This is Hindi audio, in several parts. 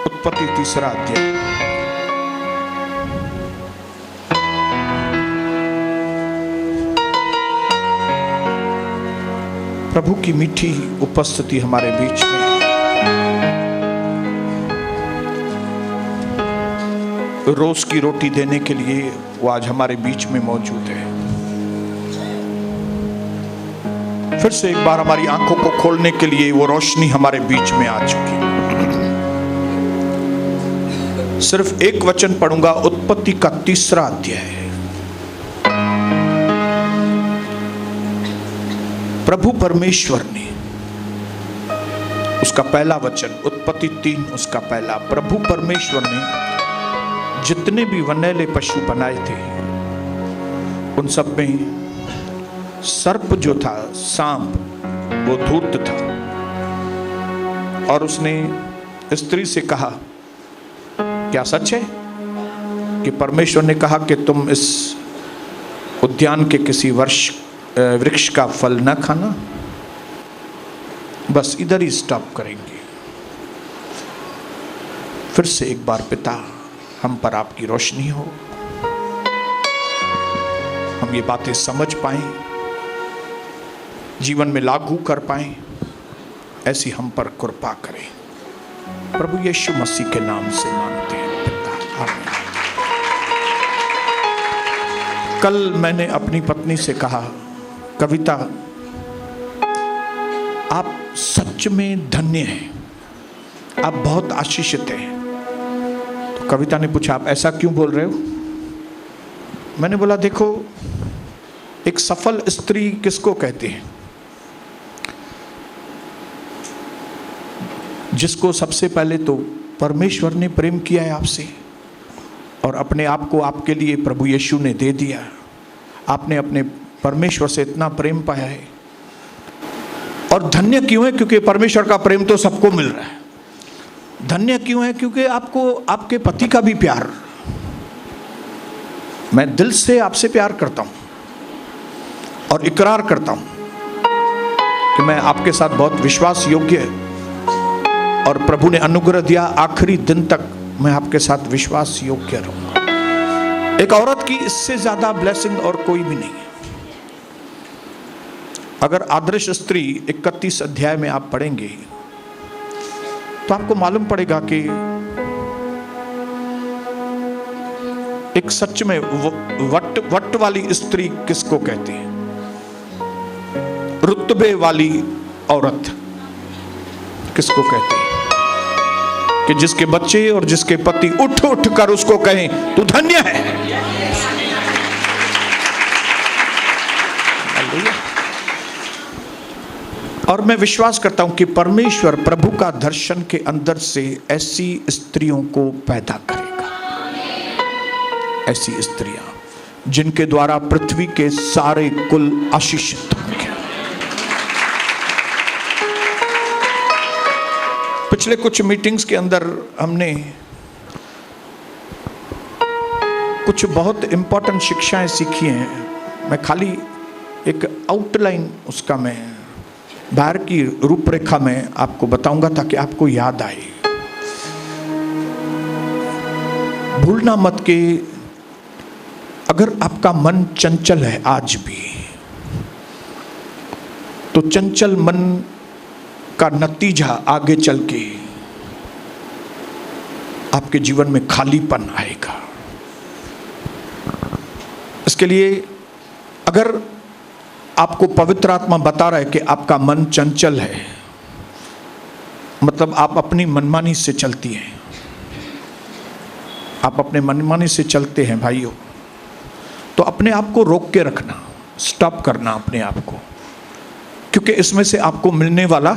उत्पत्ति 3 अध्याय। प्रभु की मीठी उपस्थिति हमारे बीच में। रोज की रोटी देने के लिए वो आज हमारे बीच में मौजूद है। फिर से एक बार हमारी आंखों को खोलने के लिए वो रोशनी हमारे बीच में आ चुकी है। सिर्फ एक वचन पढ़ूंगा, उत्पत्ति का 3 अध्याय। प्रभु परमेश्वर ने, उसका पहला वचन, उत्पत्ति 3 उसका पहला। प्रभु परमेश्वर ने जितने भी वनैले पशु बनाए थे उन सब में सर्प जो था, सांप, वो धूर्त था। और उसने स्त्री से कहा, क्या सच है कि परमेश्वर ने कहा कि तुम इस उद्यान के किसी वृक्ष का फल न खाना? बस इधर ही स्टॉप करेंगे। फिर से एक बार पिता, हम पर आपकी रोशनी हो, हम ये बातें समझ पाएं, जीवन में लागू कर पाएं, ऐसी हम पर कृपा करें। प्रभु यीशु मसीह के नाम से मांगते हैं पिता, आमीन। कल मैंने अपनी पत्नी से कहा, कविता आप सच में धन्य हैं, आप बहुत आशीषित हैं। तो कविता ने पूछा, आप ऐसा क्यों बोल रहे हो? मैंने बोला, देखो, एक सफल स्त्री किसको कहते हैं? जिसको सबसे पहले तो परमेश्वर ने प्रेम किया है आपसे और अपने आप को आपके लिए प्रभु यीशु ने दे दिया। आपने अपने परमेश्वर से इतना प्रेम पाया है। और धन्य क्यों है? क्योंकि परमेश्वर का प्रेम तो सबको मिल रहा है। धन्य क्यों है? क्योंकि आपको आपके पति का भी प्यार, मैं दिल से आपसे प्यार करता हूं और इकरार करता हूं कि मैं आपके साथ बहुत विश्वास योग्य है और प्रभु ने अनुग्रह दिया, आखिरी दिन तक मैं आपके साथ विश्वास योग्य रहूंगा। एक औरत की इससे ज्यादा ब्लेसिंग और कोई भी नहीं है। अगर आदर्श स्त्री 31 अध्याय में आप पढ़ेंगे तो आपको मालूम पड़ेगा कि एक सच में वट वाली स्त्री किसको कहते हैं? रुतबे वाली औरत किसको कहते हैं? कि जिसके बच्चे और जिसके पति उठ उठ कर उसको कहें, तू धन्य है। और मैं विश्वास करता हूं कि परमेश्वर प्रभु का दर्शन के अंदर से ऐसी स्त्रियों को पैदा करेगा, ऐसी स्त्रियां जिनके द्वारा पृथ्वी के सारे कुल आशीषित होंगे। पिछले कुछ मीटिंग्स के अंदर हमने कुछ बहुत इंपॉर्टेंट शिक्षाएं सीखी हैं। मैं खाली एक आउटलाइन उसका मैं बाहर की रूपरेखा में आपको बताऊंगा ताकि आपको याद आए। भूलना मत कि अगर आपका मन चंचल है आज भी, तो चंचल मन का नतीजा आगे चल के आपके जीवन में खालीपन आएगा। इसके लिए अगर आपको पवित्र आत्मा बता रहा है कि आपका मन चंचल है, मतलब आप अपनी मनमानी से चलती हैं, आप अपने मनमानी से चलते हैं भाइयों, तो अपने आप को रोक के रखना, स्टॉप करना अपने आप को, क्योंकि इसमें से आपको मिलने वाला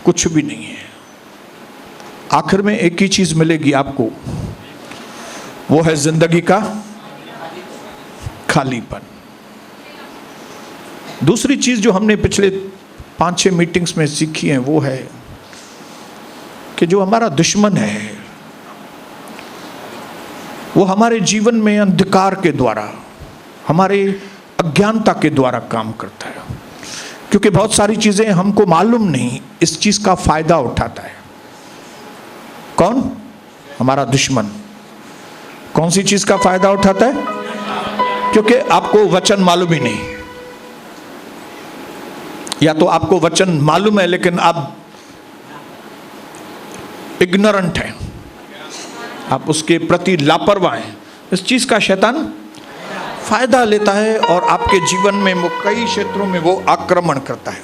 कुछ भी नहीं है। आखिर में एक ही चीज मिलेगी आपको, वो है जिंदगी का खालीपन। दूसरी चीज जो हमने पिछले 5-6 मीटिंग्स में सीखी है वो है कि जो हमारा दुश्मन है वो हमारे जीवन में अंधकार के द्वारा, हमारे अज्ञानता के द्वारा काम करता है। क्योंकि बहुत सारी चीजें हमको मालूम नहीं, इस चीज का फायदा उठाता है। कौन? हमारा दुश्मन। कौन सी चीज का फायदा उठाता है? क्योंकि आपको वचन मालूम ही नहीं, या तो आपको वचन मालूम है लेकिन आप इग्नोरेंट हैं, आप उसके प्रति लापरवाह हैं। इस चीज का शैतान फायदा लेता है और आपके जीवन में वो कई क्षेत्रों में वो आक्रमण करता है।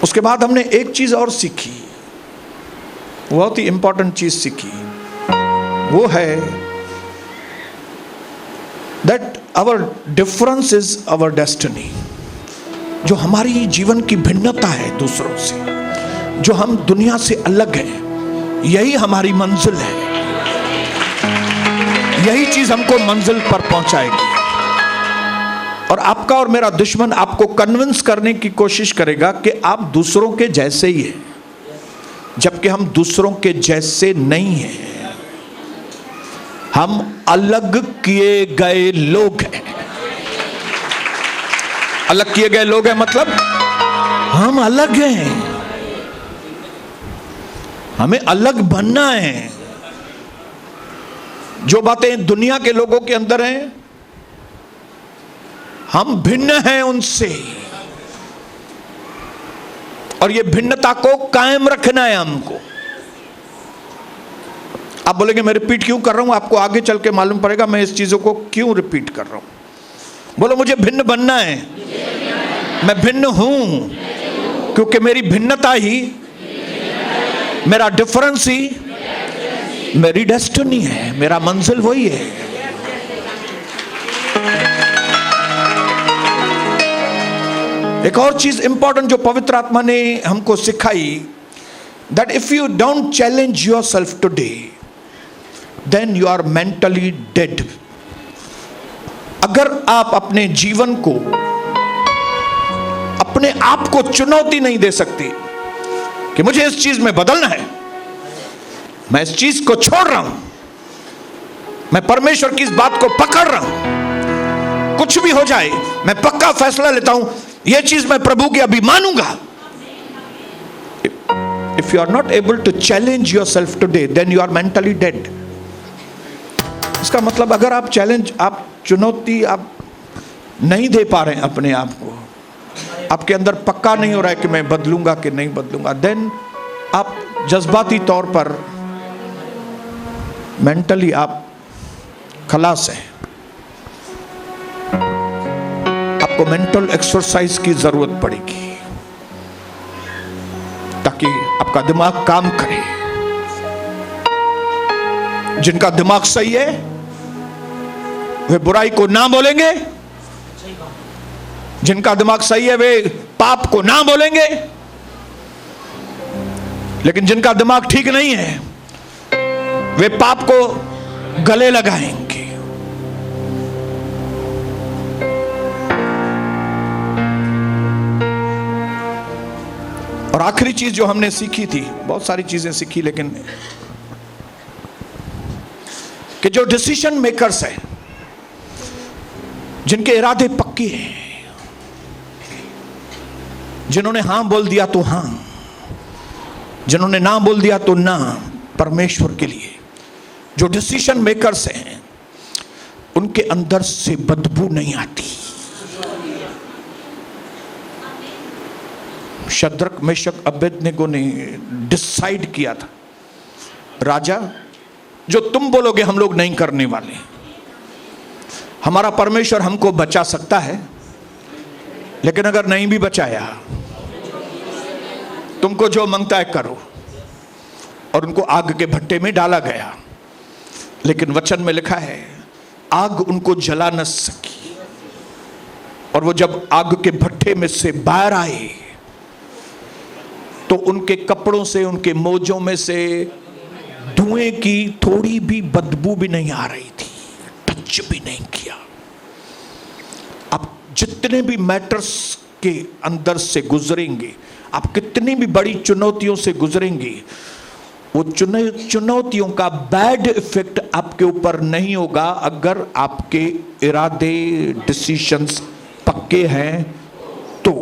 उसके बाद हमने एक चीज और सीखी, बहुत ही इंपॉर्टेंट चीज सीखी, वो है that our difference is our destiny. जो हमारी जीवन की भिन्नता है दूसरों से, जो हम दुनिया से अलग हैं, यही हमारी मंजिल है। यही चीज हमको मंजिल पर पहुंचाएगी। और आपका और मेरा दुश्मन आपको कन्विंस करने की कोशिश करेगा कि आप दूसरों के जैसे ही हैं, जबकि हम दूसरों के जैसे नहीं हैं। हम अलग किए गए लोग हैं। अलग किए गए लोग हैं मतलब हम अलग हैं, हमें अलग बनना है। जो बातें दुनिया के लोगों के अंदर हैं, हम भिन्न हैं उनसे, और ये भिन्नता को कायम रखना है हमको। आप बोलेंगे मैं रिपीट क्यों कर रहा हूं? आपको आगे चल के मालूम पड़ेगा मैं इस चीजों को क्यों रिपीट कर रहा हूं। बोलो मुझे भिन्न बनना है। मैं भिन्न हूं क्योंकि मेरी भिन्नता ही, मेरा डिफरेंस ही मेरी डेस्टिनी है, मेरा मंजिल वही है। एक और चीज इंपॉर्टेंट जो पवित्र आत्मा ने हमको सिखाई, that if you don't challenge yourself today then you are mentally dead. अगर आप अपने जीवन को, अपने आप को चुनौती नहीं दे सकती कि मुझे इस चीज में बदलना है, मैं इस चीज को छोड़ रहा हूं, मैं परमेश्वर की इस बात को पकड़ रहा हूं, कुछ भी हो जाए मैं पक्का फैसला लेता हूं यह चीज मैं प्रभु की अभी मानूंगा। If you are not able to challenge yourself today then you are mentally dead. इसका मतलब अगर आप चैलेंज, आप चुनौती आप नहीं दे पा रहे हैं अपने आप को, आपके अंदर पक्का नहीं हो रहा है कि मैं बदलूंगा कि नहीं बदलूंगा, देन आप जज्बाती तौर पर मेंटली आप खलास हैं। आपको मेंटल एक्सरसाइज की जरूरत पड़ेगी ताकि आपका दिमाग काम करे। जिनका दिमाग सही है वे बुराई को ना बोलेंगे, जिनका दिमाग सही है वे पाप को ना बोलेंगे, लेकिन जिनका दिमाग ठीक नहीं है वे पाप को गले लगाएंगे। और आखिरी चीज जो हमने सीखी थी, बहुत सारी चीजें सीखी, लेकिन कि जो डिसीजन मेकर्स हैं, जिनके इरादे पक्के हैं, जिन्होंने हां बोल दिया तो हां, जिन्होंने ना बोल दिया तो ना, परमेश्वर के लिए जो डिसीजन मेकर्स हैं उनके अंदर से बदबू नहीं आती। शद्रक मेशक अबेदनेगो ने डिसाइड किया था, राजा जो तुम बोलोगे हम लोग नहीं करने वाले। हमारा परमेश्वर हमको बचा सकता है, लेकिन अगर नहीं भी बचाया, तुमको जो मांगता है करो। और उनको आग के भट्टे में डाला गया, लेकिन वचन में लिखा है आग उनको जला न सकी। और वो जब आग के भट्टे में से बाहर आए तो उनके कपड़ों से, उनके मोजों में से धुएं की थोड़ी भी बदबू भी नहीं आ रही थी, टच भी नहीं किया। आप जितने भी मैटर्स के अंदर से गुजरेंगे, आप कितनी भी बड़ी चुनौतियों से गुजरेंगे, वो चुनौतियों का बैड इफेक्ट आपके ऊपर नहीं होगा अगर आपके इरादे, डिसीजंस पक्के हैं दो।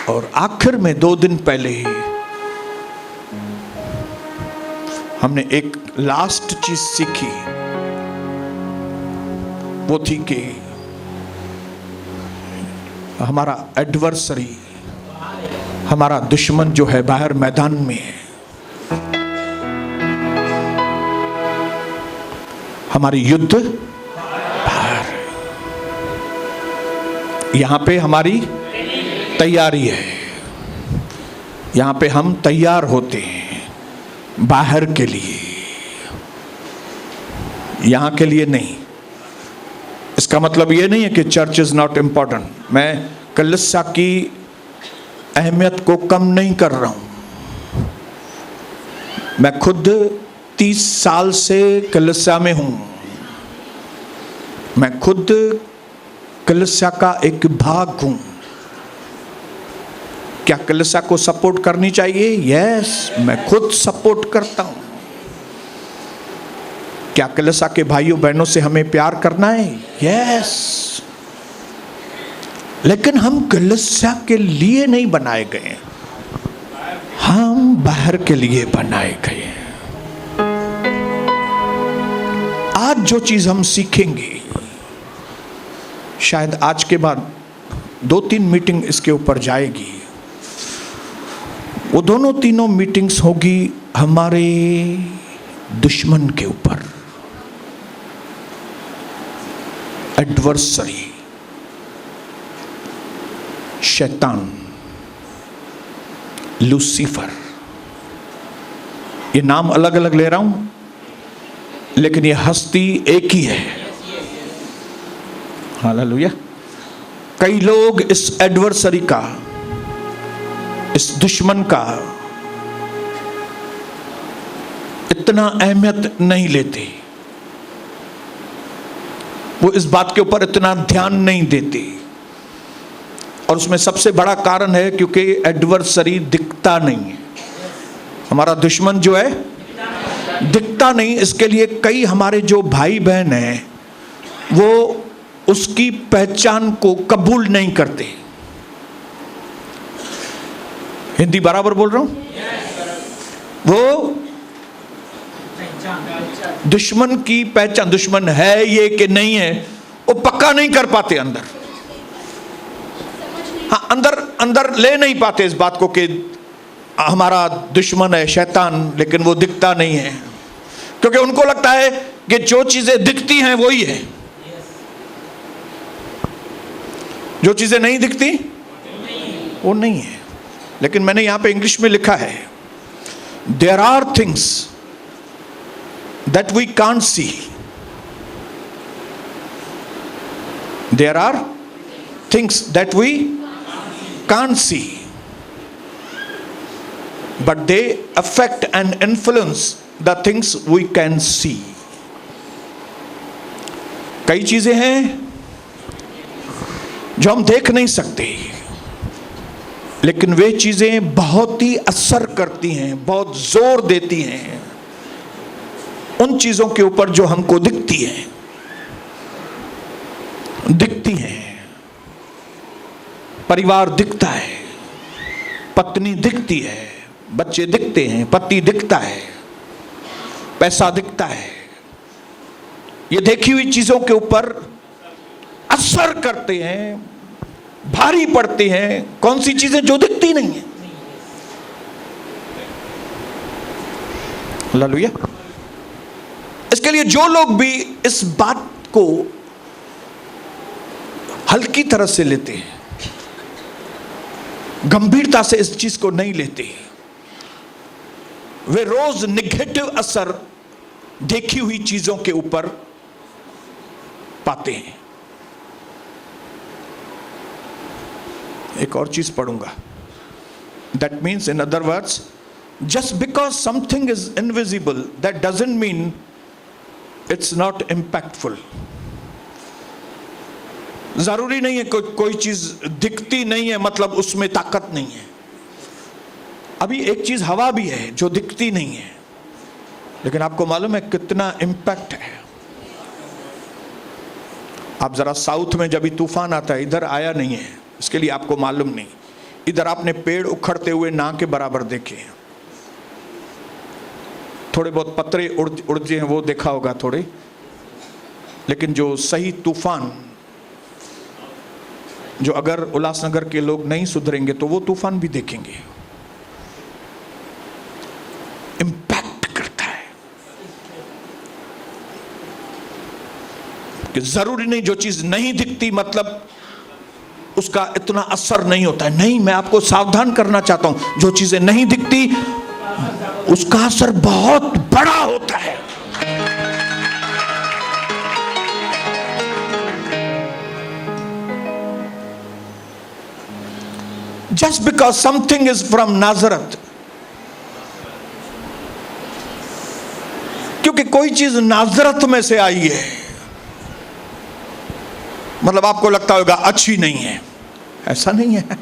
और आखिर में 2 दिन पहले ही हमने एक लास्ट चीज सीखी, वो थी कि हमारा एडवर्सरी, हमारा दुश्मन जो है बाहर मैदान में है। हमारी युद्ध बाहर, यहां पे हमारी तैयारी है, यहां पे हम तैयार होते हैं बाहर के लिए, यहां के लिए नहीं। इसका मतलब ये नहीं है कि चर्च इज नॉट इंपॉर्टेंट। मैं कलीसिया की अहमियत को कम नहीं कर रहा हूं। मैं खुद 30 साल से कलीसिया में हूं। मैं खुद कलीसिया का एक भाग हूं। क्या कलीसिया को सपोर्ट करनी चाहिए? यस, मैं खुद सपोर्ट करता हूं। क्या कलीसिया के भाइयों बहनों से हमें प्यार करना है? यस। लेकिन हम कलीसिया के लिए नहीं बनाए गए, हम बाहर के लिए बनाए गए। आज जो चीज हम सीखेंगे, शायद आज के बाद 2-3 मीटिंग इसके ऊपर जाएगी। वो दोनों तीनों मीटिंग्स होगी हमारे दुश्मन के ऊपर, एडवर्सरी, शैतान, लूसीफर। ये नाम अलग अलग ले रहा हूं, लेकिन ये हस्ती एक ही है। हालेलुया। कई लोग इस एडवर्सरी का, इस दुश्मन का इतना अहमियत नहीं लेते, वो इस बात के ऊपर इतना ध्यान नहीं देते। और उसमें सबसे बड़ा कारण है क्योंकि एडवर्सरी दिखता नहीं है। हमारा दुश्मन जो है दिखता नहीं। इसके लिए कई हमारे जो भाई बहन हैं वो उसकी पहचान को कबूल नहीं करते। हिंदी बराबर बोल रहा हूं? वो दुश्मन की पहचान, दुश्मन है ये कि नहीं है, वो पक्का नहीं कर पाते अंदर। हाँ, अंदर ले नहीं पाते इस बात को कि हमारा दुश्मन है शैतान, लेकिन वो दिखता नहीं है। क्योंकि उनको लगता है कि जो चीजें दिखती हैं वही है, जो चीजें नहीं दिखती वो नहीं है। लेकिन मैंने यहां पे इंग्लिश में लिखा है, there are things that we can't see, there are things that we can't see, but they affect and influence the things we can see. कई चीजें हैं जो हम देख नहीं सकते, लेकिन वे चीजें बहुत ही असर करती हैं, बहुत जोर देती हैं उन चीजों के ऊपर जो हमको दिखती हैं। परिवार दिखता है, पत्नी दिखती है, बच्चे दिखते हैं, पति दिखता है, पैसा दिखता है। ये देखी हुई चीजों के ऊपर असर करते हैं, भारी पड़ते हैं। कौन सी चीजें जो दिखती नहीं है। हालेलुया। इसके लिए जो लोग भी इस बात को हल्की तरह से लेते हैं, गंभीरता से इस चीज को नहीं लेते, वे रोज निगेटिव असर देखी हुई चीजों के ऊपर पाते हैं। एक और चीज पढ़ूंगा। That means, in other words, just because something is invisible that doesn't mean it's not impactful. जरूरी नहीं है कोई चीज दिखती नहीं है मतलब उसमें ताकत नहीं है। अभी एक चीज हवा भी है जो दिखती नहीं है, लेकिन आपको मालूम है कितना इम्पैक्ट है। आप जरा साउथ में जब भी तूफान आता है, इधर आया नहीं है, इसके लिए आपको मालूम नहीं। इधर आपने पेड़ उखड़ते हुए ना के बराबर देखे हैं, थोड़े बहुत पत्रे उड़ते हैं वो देखा होगा थोड़े, लेकिन जो सही तूफान, जो अगर उल्लासनगर के लोग नहीं सुधरेंगे तो वो तूफान भी देखेंगे, इंपैक्ट करता है। कि जरूरी नहीं जो चीज नहीं दिखती मतलब उसका इतना असर नहीं होता है, नहीं, मैं आपको सावधान करना चाहता हूं, जो चीजें नहीं दिखती उसका असर बहुत बड़ा होता है। Just because something is from Nazareth, क्योंकि कोई चीज नाजरत में से आई है, मतलब आपको लगता होगा अच्छी नहीं है, ऐसा नहीं है।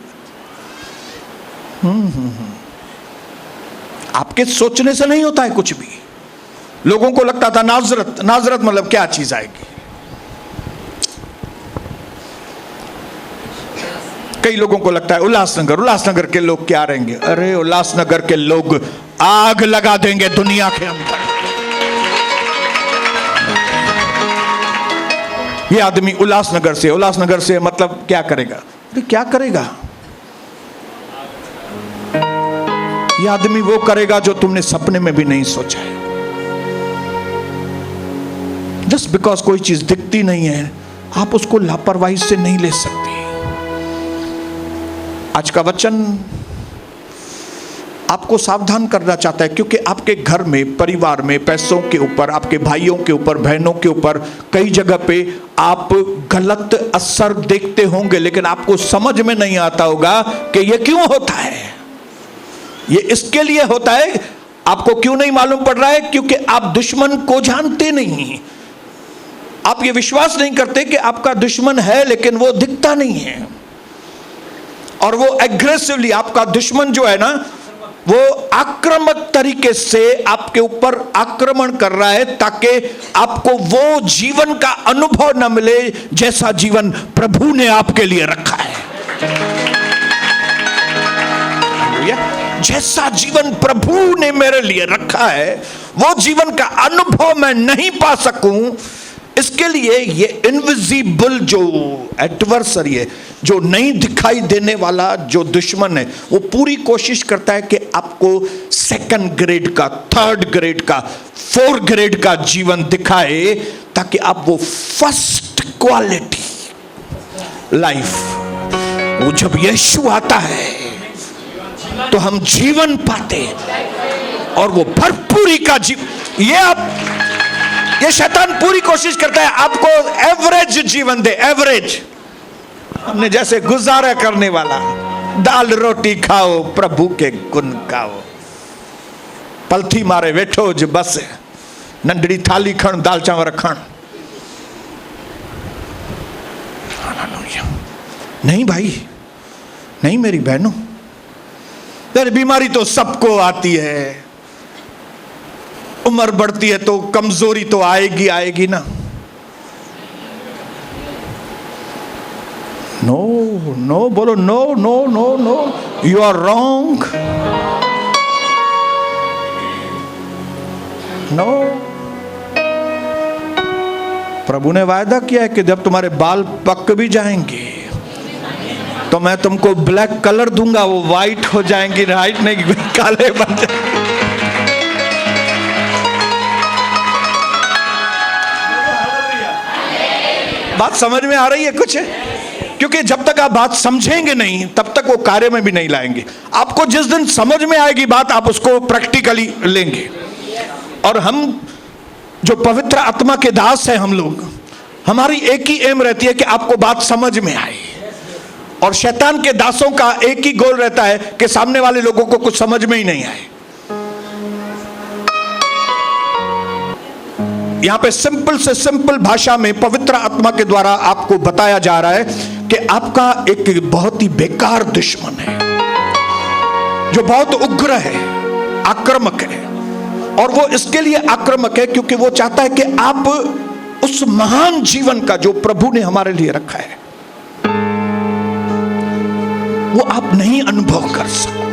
आपके सोचने से नहीं होता है कुछ भी। लोगों को लगता था नाजरत, नाजरत मतलब क्या चीज आएगी। कई लोगों को लगता है उल्लासनगर, उल्लासनगर के लोग क्या रहेंगे। अरे उल्लासनगर के लोग आग लगा देंगे दुनिया के अंदर। ये आदमी उल्लासनगर से मतलब क्या करेगा। अरे क्या करेगा, ये आदमी वो करेगा जो तुमने सपने में भी नहीं सोचा है। जस्ट बिकॉज कोई चीज दिखती नहीं है आप उसको लापरवाही से नहीं ले सकते। आज का वचन आपको सावधान करना चाहता है, क्योंकि आपके घर में, परिवार में, पैसों के ऊपर, आपके भाइयों के ऊपर, बहनों के ऊपर कई जगह पे आप गलत असर देखते होंगे, लेकिन आपको समझ में नहीं आता होगा कि ये क्यों होता है। ये इसके लिए होता है, आपको क्यों नहीं मालूम पड़ रहा है, क्योंकि आप दुश्मन को जानते नहीं। आप ये विश्वास नहीं करते कि आपका दुश्मन है, लेकिन वो दिखता नहीं है। और वो एग्रेसिवली, आपका दुश्मन जो है ना, वो आक्रामक तरीके से आपके ऊपर आक्रमण कर रहा है, ताकि आपको वो जीवन का अनुभव न मिले जैसा जीवन प्रभु ने आपके लिए रखा है। जैसा जीवन प्रभु ने मेरे लिए रखा है, वो जीवन का अनुभव मैं नहीं पा सकूं, इसके लिए ये इनविजिबल जो एडवर्सरी है, जो नहीं दिखाई देने वाला जो दुश्मन है, वो पूरी कोशिश करता है कि आपको सेकंड ग्रेड का, थर्ड ग्रेड का, फोर्थ ग्रेड का जीवन दिखाए, ताकि आप वो फर्स्ट क्वालिटी लाइफ, वो जब यीशु आता है तो हम जीवन पाते, और वो भरपूरी का जीवन। ये शैतान पूरी कोशिश करता है आपको एवरेज जीवन दे, एवरेज, हमने जैसे गुजारा करने वाला। दाल रोटी खाओ, प्रभु के गुण गाओ, पलथी मारे वेठो ज बस, नंढड़ी थाली खण, दाल चावल खण। नहीं भाई, नहीं मेरी बहनों, यार बीमारी तो सबको आती है, उम्र बढ़ती है तो कमजोरी तो आएगी आएगी ना। नो नो बोलो, no no no no, you are wrong. No, प्रभु ने वायदा किया है कि जब तुम्हारे बाल पक भी जाएंगे तो मैं तुमको ब्लैक कलर दूंगा, वो व्हाइट हो जाएंगी, व्हाइट नहीं काले बन जाएंगे। बात समझ में आ रही है कुछ? क्योंकि जब तक आप बात समझेंगे नहीं, तब तक वो कार्य में भी नहीं लाएंगे। आपको जिस दिन समझ में आएगी बात, आप उसको प्रैक्टिकली लेंगे। और हम जो पवित्र आत्मा के दास हैं, हम लोग, हमारी एक ही एम रहती है कि आपको बात समझ में आए। और शैतान के दासों का एक ही गोल रहता है कि सामने वाले लोगों को कुछ समझ में ही नहीं आए। यहां पे सिंपल से सिंपल भाषा में पवित्र आत्मा के द्वारा आपको बताया जा रहा है कि आपका एक बहुत ही बेकार दुश्मन है, जो बहुत उग्र है, आक्रामक है। और वो इसके लिए आक्रामक है क्योंकि वो चाहता है कि आप उस महान जीवन का जो प्रभु ने हमारे लिए रखा है, वो आप नहीं अनुभव कर सको।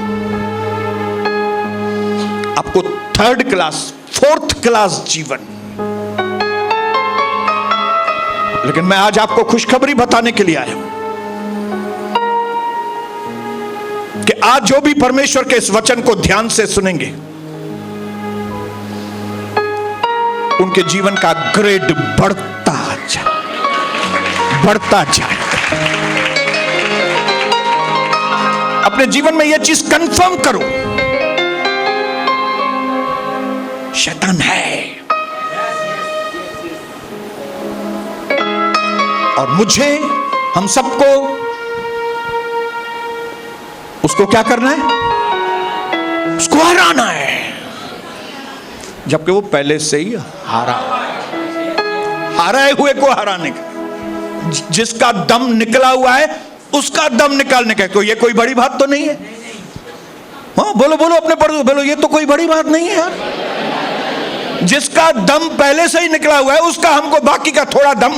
आपको थर्ड क्लास, फोर्थ क्लास जीवन। लेकिन मैं आज आपको खुशखबरी बताने के लिए आया हूं कि आज जो भी परमेश्वर के इस वचन को ध्यान से सुनेंगे, उनके जीवन का ग्रेड बढ़ता जाए। अपने जीवन में यह चीज कंफर्म करो, शैतान है और मुझे, हम सबको उसको क्या करना है? उसको हराना है, जबकि वो पहले से ही हराए हुए को हराने का, जिसका दम निकला हुआ है उसका दम निकालने का। तो ये कोई बड़ी बात तो नहीं है। हाँ, बोलो बोलो अपने पर बोलो, ये तो कोई बड़ी बात नहीं है यार। जिसका दम पहले से ही निकला हुआ है उसका हमको बाकी का थोड़ा दम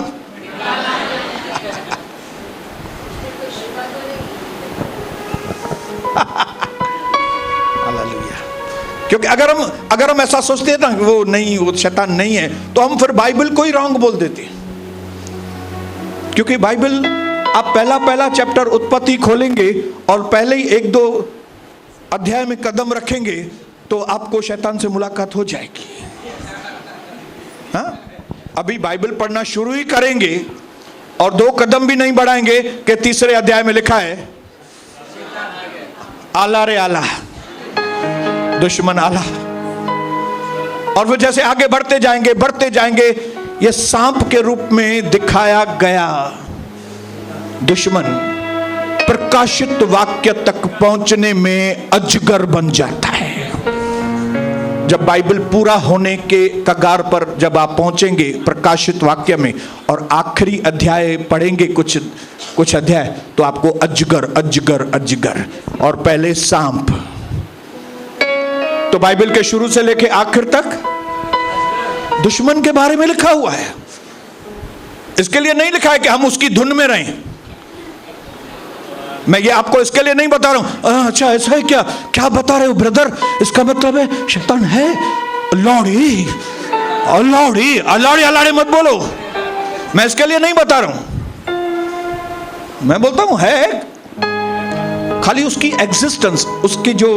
क्योंकि अगर हम ऐसा सोचते हैं ना वो नहीं, वो शैतान नहीं है, तो हम फिर बाइबल को ही रॉन्ग बोल देते हैं। क्योंकि बाइबल, आप पहला चैप्टर उत्पत्ति खोलेंगे और पहले ही 1-2 अध्याय में कदम रखेंगे तो आपको शैतान से मुलाकात हो जाएगी। हाँ, अभी बाइबल पढ़ना शुरू ही करेंगे और 2 कदम भी नहीं बढ़ाएंगे कि तीसरे अध्याय में लिखा है आला रे आला, दुश्मन आला। और वो जैसे आगे बढ़ते जाएंगे, ये सांप के रूप में दिखाया गया दुश्मन प्रकाशित वाक्य तक पहुंचने में अजगर बन जाता है। जब बाइबल पूरा होने के कगार पर जब आप पहुंचेंगे प्रकाशित वाक्य में और आखिरी अध्याय पढ़ेंगे कुछ अध्याय, तो आपको अजगर और पहले सांप। तो बाइबल के शुरू से लेके आखिर तक दुश्मन के बारे में लिखा हुआ है। इसके लिए नहीं लिखा है कि हम उसकी धुन में रहें। मैं ये आपको इसके लिए नहीं बता रहा हूं, अच्छा ऐसा है क्या बता रहे हो ब्रदर? इसका मतलब है शैतान है। लौड़ी अलाड़ी मत बोलो। मैं इसके लिए नहीं बता रहा हूं। मैं बोलता हूं है, खाली उसकी एग्जिस्टेंस, उसकी जो,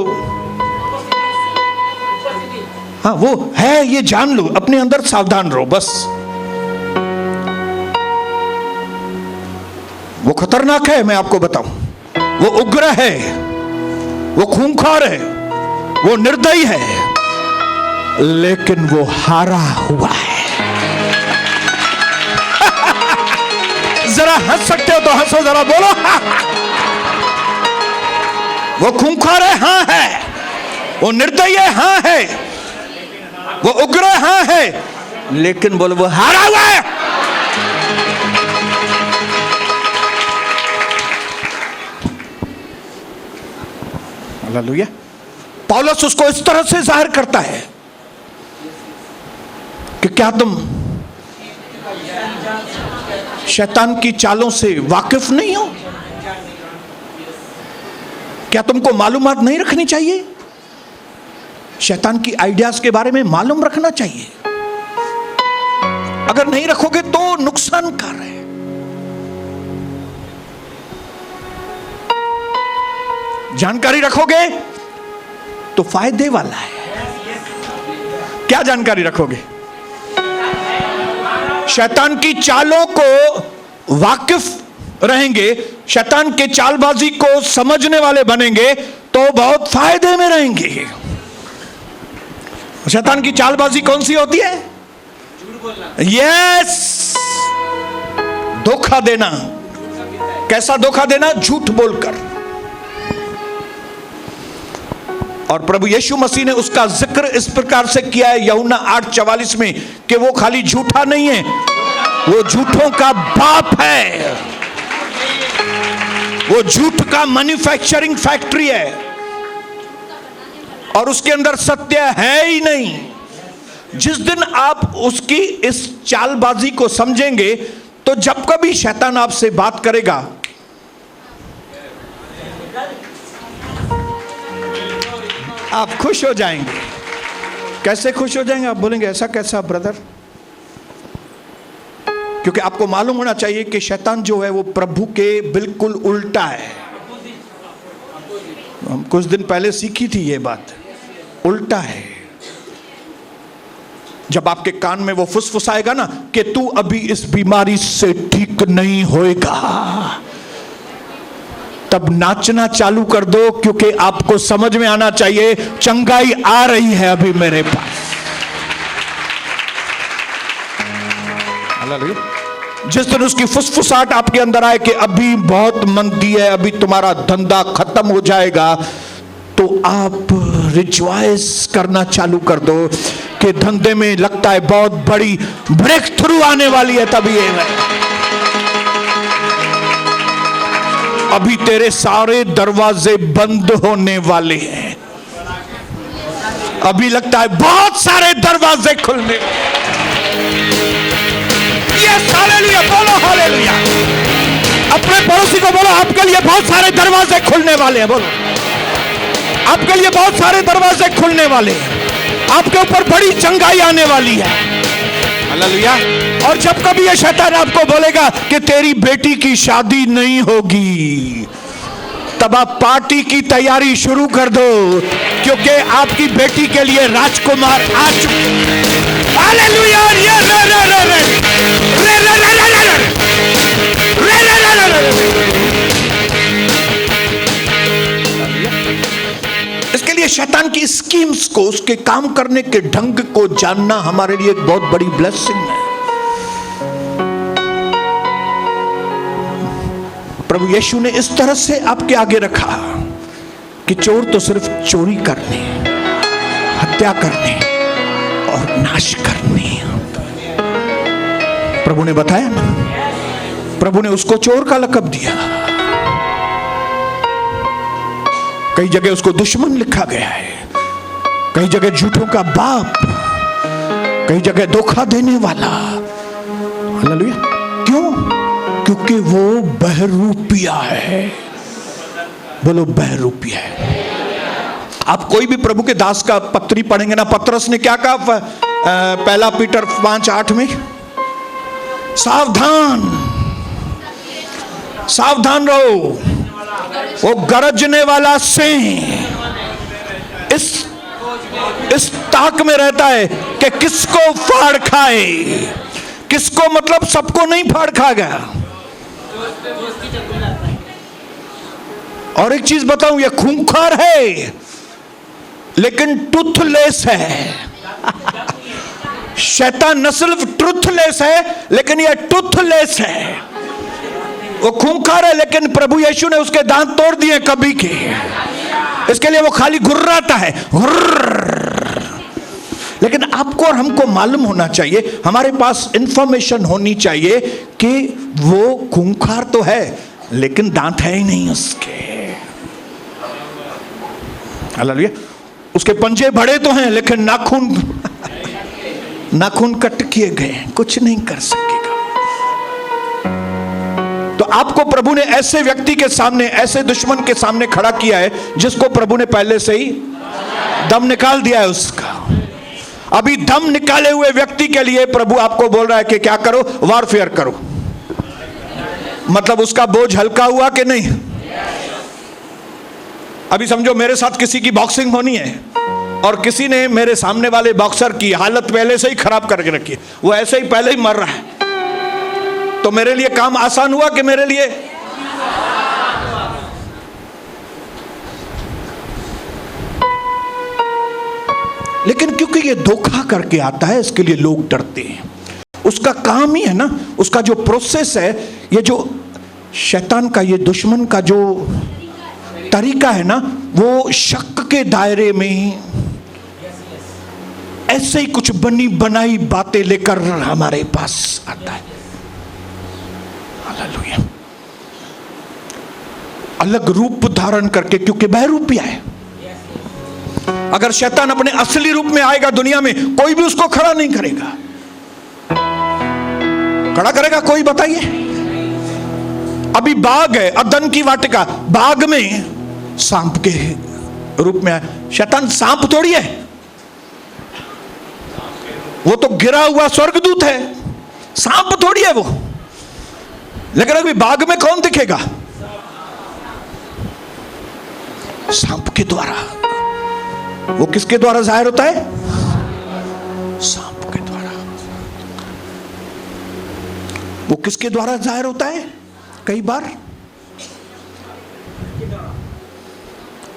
हाँ वो है, ये जान लो, अपने अंदर सावधान रहो बस। वो खतरनाक है, मैं आपको बताऊं। वो उग्र है, वो खूंखार है, वो निर्दयी है, लेकिन वो हारा हुआ है। जरा हंस सकते हो तो हंसो, जरा बोलो। वो खूंखार है, हाँ है। वो निर्दयी है, हाँ है। वो उग्र है, हाँ है, लेकिन बोलो वो हारा हुआ है। हालेलुया। पौलुस उसको इस तरह से जाहिर करता है कि क्या तुम शैतान की चालों से वाकिफ नहीं हो? क्या तुमको मालूमात नहीं रखनी चाहिए? शैतान की आइडियाज के बारे में मालूम रखना चाहिए। अगर नहीं रखोगे तो नुकसानकार है। जानकारी रखोगे तो फायदे वाला है। क्या जानकारी रखोगे? शैतान की चालों को वाकिफ रहेंगे, शैतान के चालबाजी को समझने वाले बनेंगे तो बहुत फायदे में रहेंगे। शैतान की चालबाजी कौन सी होती है? यस, धोखा देना। कैसा धोखा देना? झूठ बोलकर। और प्रभु यीशु मसीह ने उसका जिक्र इस प्रकार से किया है यूहन्ना 8:44 में कि वो खाली झूठा नहीं है, वो झूठों का बाप है। वो झूठ का मैन्युफैक्चरिंग फैक्ट्री है और उसके अंदर सत्य है ही नहीं। जिस दिन आप उसकी इस चालबाजी को समझेंगे, तो जब कभी शैतान आपसे बात करेगा, आप खुश हो जाएंगे। कैसे खुश हो जाएंगे? आप बोलेंगे ऐसा कैसा ब्रदर? क्योंकि आपको मालूम होना चाहिए कि शैतान जो है वो प्रभु के बिल्कुल उल्टा है। हम कुछ दिन पहले सीखी थी ये बात, उल्टा है। जब आपके कान में वो फुसफुसाएगा ना कि तू अभी इस बीमारी से ठीक नहीं होएगा, तब नाचना चालू कर दो, क्योंकि आपको समझ में आना चाहिए चंगाई आ रही है अभी मेरे पास। जिस दिन उसकी फुसफुसाहट आपके अंदर आए कि अभी बहुत मंदी है, अभी तुम्हारा धंधा खत्म हो जाएगा, तो आप रिजॉइस करना चालू कर दो कि धंधे में लगता है बहुत बड़ी ब्रेक थ्रू आने वाली है। तभी ये है, अभी तेरे सारे दरवाजे बंद होने वाले हैं, अभी लगता है बहुत सारे दरवाजे खुलने। हालेलुया, बोलो हालेलुया। अपने पड़ोसी को बोलो आपके लिए बहुत सारे दरवाजे खुलने वाले हैं। बोलो आपके लिए बहुत सारे दरवाजे खुलने वाले हैं, आपके ऊपर बड़ी चंगाई आने वाली है। हालेलुया। और जब कभी ये शैतान आपको बोलेगा कि तेरी बेटी की शादी नहीं होगी, तब आप पार्टी की तैयारी शुरू कर दो, क्योंकि आपकी बेटी के लिए राजकुमार आ चुके। हालेलुया। इसके लिए शैतान की स्कीम्स को, उसके काम करने के ढंग को जानना हमारे लिए एक बहुत बड़ी ब्लेसिंग है। प्रभु यीशु ने इस तरह से आपके आगे रखा कि चोर तो सिर्फ चोरी करने, हत्या करने और नाश करने। प्रभु ने बताया ना, प्रभु ने उसको चोर का लक़ब दिया। कई जगह उसको दुश्मन लिखा गया है, कई जगह झूठों का बाप, कई जगह धोखा देने वाला। हालेलुया। क्यों? क्योंकि वो बहरूपिया है। बोलो बहरूपिया है। आप कोई भी प्रभु के दास का पत्री पढ़ेंगे ना, पतरस ने क्या कहा? पहला पीटर 5:8 में, सावधान सावधान रहो, वो गरजने वाला सिंह इस ताक में रहता है कि किसको फाड़ खाए। किसको? मतलब सबको नहीं फाड़ खाएगा। और एक चीज बताऊं, ये खूंखार है लेकिन टूथलेस है। शैतान न सिर्फ ट्रुथलेस है, लेकिन यह टूथलेस है। वो खूंखार है, लेकिन प्रभु यीशु ने उसके दांत तोड़ दिए कभी के। इसके लिए वो खाली घुर्राता है, लेकिन आपको और हमको मालूम होना चाहिए, हमारे पास इंफॉर्मेशन होनी चाहिए कि वो खूंखार तो है लेकिन दांत है ही नहीं उसके। हालेलुया। उसके पंजे बड़े तो हैं लेकिन नाखून कट किए गए, कुछ नहीं कर सकेगा। तो आपको प्रभु ने ऐसे व्यक्ति के सामने, ऐसे दुश्मन के सामने खड़ा किया है जिसको प्रभु ने पहले से ही दम निकाल दिया है उसका। अभी दम निकाले हुए व्यक्ति के लिए प्रभु आपको बोल रहा है कि क्या करो? वॉरफेयर करो। मतलब उसका बोझ हल्का हुआ कि नहीं? अभी समझो मेरे साथ किसी की बॉक्सिंग होनी है और किसी ने मेरे सामने वाले बॉक्सर की हालत पहले से ही खराब करके रखी है, वो ऐसे ही पहले ही मर रहा है, तो मेरे लिए काम आसान हुआ कि मेरे लिए? लेकिन क्योंकि ये धोखा करके आता है, इसके लिए लोग डरते हैं। उसका काम ही है ना, उसका जो प्रोसेस है, ये जो शैतान का, ये दुश्मन का जो तरीका है ना, वो शक के दायरे में ऐसे ही कुछ बनी बनाई बातें लेकर हमारे पास आता है। हालेलुया। अलग रूप धारण करके, क्योंकि बहरूपिया है। अगर शैतान अपने असली रूप में आएगा दुनिया में, कोई भी उसको खड़ा नहीं करेगा। खड़ा करेगा कोई? बताइए। अभी बाग है, अदन की वाटिका, बाग में सांप के रूप में आया। शैतान सांप थोड़ी है, वो तो गिरा हुआ स्वर्गदूत है, सांप थोड़ी है वो। लेकिन अभी बाग में कौन दिखेगा? सांप के द्वारा। वो किसके द्वारा जाहिर होता है? सांप के द्वारा। वो किसके द्वारा जाहिर होता है? कई बार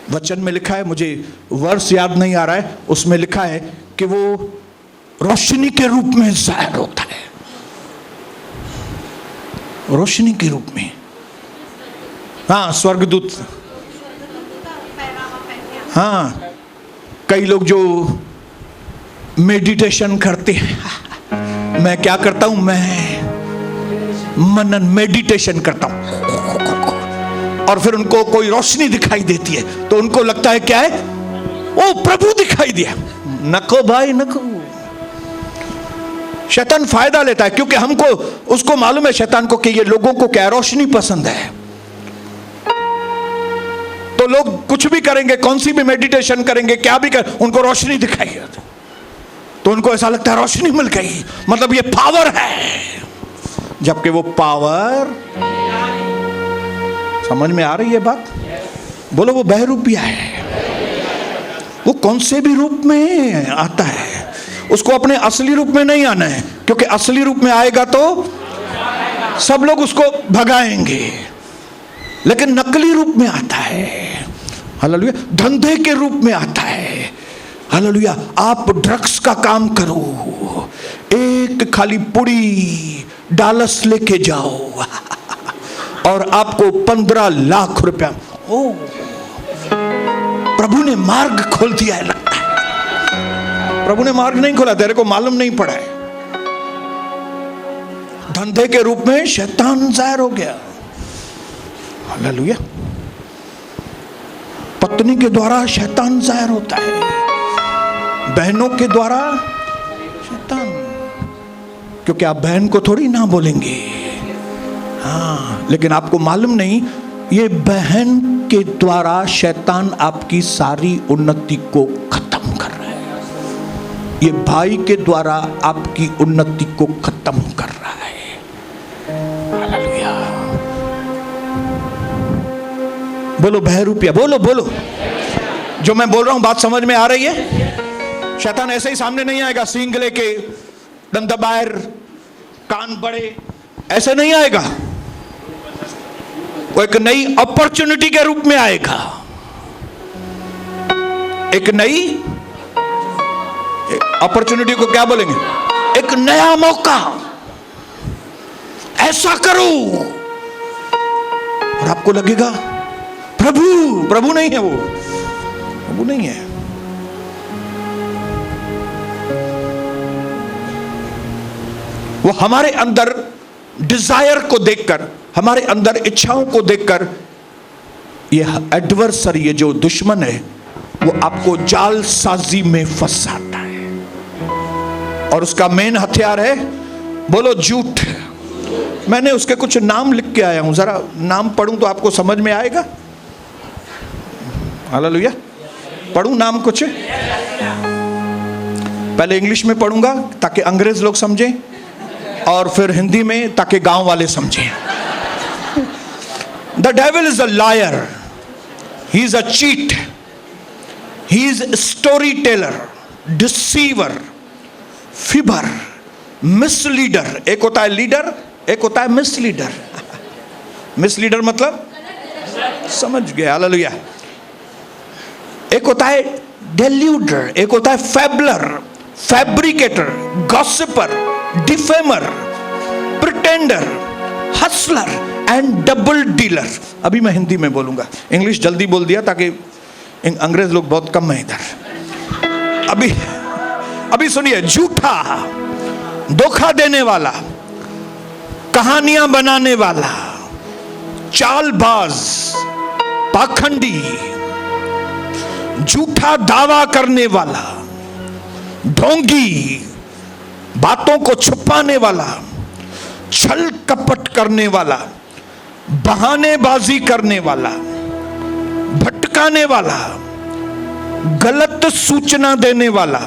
वचन में लिखा है, मुझे वर्ष याद नहीं आ रहा है, उसमें लिखा है कि वो रोशनी के रूप में जाहिर होता है। रोशनी के रूप में। हाँ, स्वर्गदूत। हाँ, कई लोग जो मेडिटेशन करते हैं, मैं क्या करता हूं, मैं मनन मेडिटेशन करता हूं, और फिर उनको कोई रोशनी दिखाई देती है तो उनको लगता है क्या है, ओ प्रभु दिखाई दिया। नको भाई नको। शैतान फायदा लेता है, क्योंकि हमको उसको मालूम है शैतान को कि ये लोगों को क्या रोशनी पसंद है। तो लोग कुछ भी करेंगे, कौन सी भी मेडिटेशन करेंगे, क्या भी कर, उनको रोशनी दिखाई, तो उनको ऐसा लगता है रोशनी मिल गई, मतलब ये पावर है। जबकि वो पावर, समझ में आ रही है बात? बोलो, वो बहरूपिया है। वो कौन से भी रूप में आता है, उसको अपने असली रूप में नहीं आना है, क्योंकि असली रूप में आएगा तो सब लोग उसको भगाएंगे। लेकिन नकली रूप में आता है, हालेलुया, धंधे के रूप में आता है, हालेलुया। आप ड्रग्स का काम करो, एक खाली पुड़ी डालस लेके जाओ और आपको 15 लाख रुपया। ओ, प्रभु ने मार्ग खोल दिया है लगता है। प्रभु ने मार्ग नहीं खोला, तेरे को मालूम नहीं पड़ा है। धंधे के रूप में शैतान जाहिर हो गया, हालेलुया। पत्नी के द्वारा शैतान जाहिर होता है, बहनों के द्वारा शैतान, क्योंकि आप बहन को थोड़ी ना बोलेंगे। हाँ, लेकिन आपको मालूम नहीं, ये बहन के द्वारा शैतान आपकी सारी उन्नति को खत्म कर रहा है। ये भाई के द्वारा आपकी उन्नति को खत्म कर रहा है, हालेलुया। बोलो बहरूपिया, बोलो बोलो। जो मैं बोल रहा हूं बात समझ में आ रही है? शैतान ऐसे ही सामने नहीं आएगा, सींग लेके, दंत बाहर, कान बड़े, ऐसे नहीं आएगा। वो एक नई अपॉर्चुनिटी के रूप में आएगा, एक नई अपॉर्चुनिटी को क्या बोलेंगे, एक नया मौका। ऐसा करो और आपको लगेगा प्रभु नहीं है, वो प्रभु नहीं है। वो हमारे अंदर डिजायर को देखकर, हमारे अंदर इच्छाओं को देखकर, ये एडवर्सरी, ये जो दुश्मन है, वो आपको जालसाजी में फंसाता है। और उसका मेन हथियार है, बोलो झूठ। मैंने उसके कुछ नाम लिख के आया हूं, जरा नाम पढ़ूं तो आपको समझ में आएगा। हालेलुया। पढ़ूं नाम कुछ? पहले इंग्लिश में पढ़ूंगा ताकि अंग्रेज लोग समझें, और फिर हिंदी में ताकि गांव वाले समझें। The devil is a liar. He is a cheat. He is a storyteller, deceiver, fibber, misleader. एक होता है लीडर, एक होता है मिसलीडर। मिसलीडर मतलब समझ गए, हालेलुया। एक होता है डेल्यूडर, एक होता है fabler, fabricator, gossiper, defamer, pretender, hustler and double dealer. अभी मैं हिंदी में बोलूंगा, इंग्लिश जल्दी बोल दिया ताकि अंग्रेज लोग बहुत कम है इधर। अभी सुनिए, झूठा, धोखा देने वाला, कहानियां बनाने वाला, चालबाज, पाखंडी, झूठा दावा करने वाला, ढोंगी, बातों को छुपाने वाला, छल कपट करने वाला, बहानेबाजी करने वाला, भटकाने वाला, गलत सूचना देने वाला,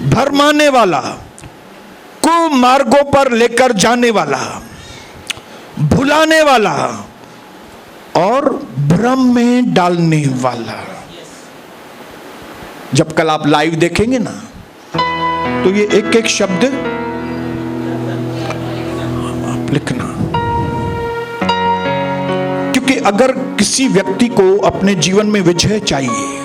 भरमाने वाला, कुमार्गों पर लेकर जाने वाला, भुलाने वाला और भ्रम में डालने वाला। जब कल आप लाइव देखेंगे ना, तो ये एक एक शब्द आप लिखना, क्योंकि अगर किसी व्यक्ति को अपने जीवन में विजय चाहिए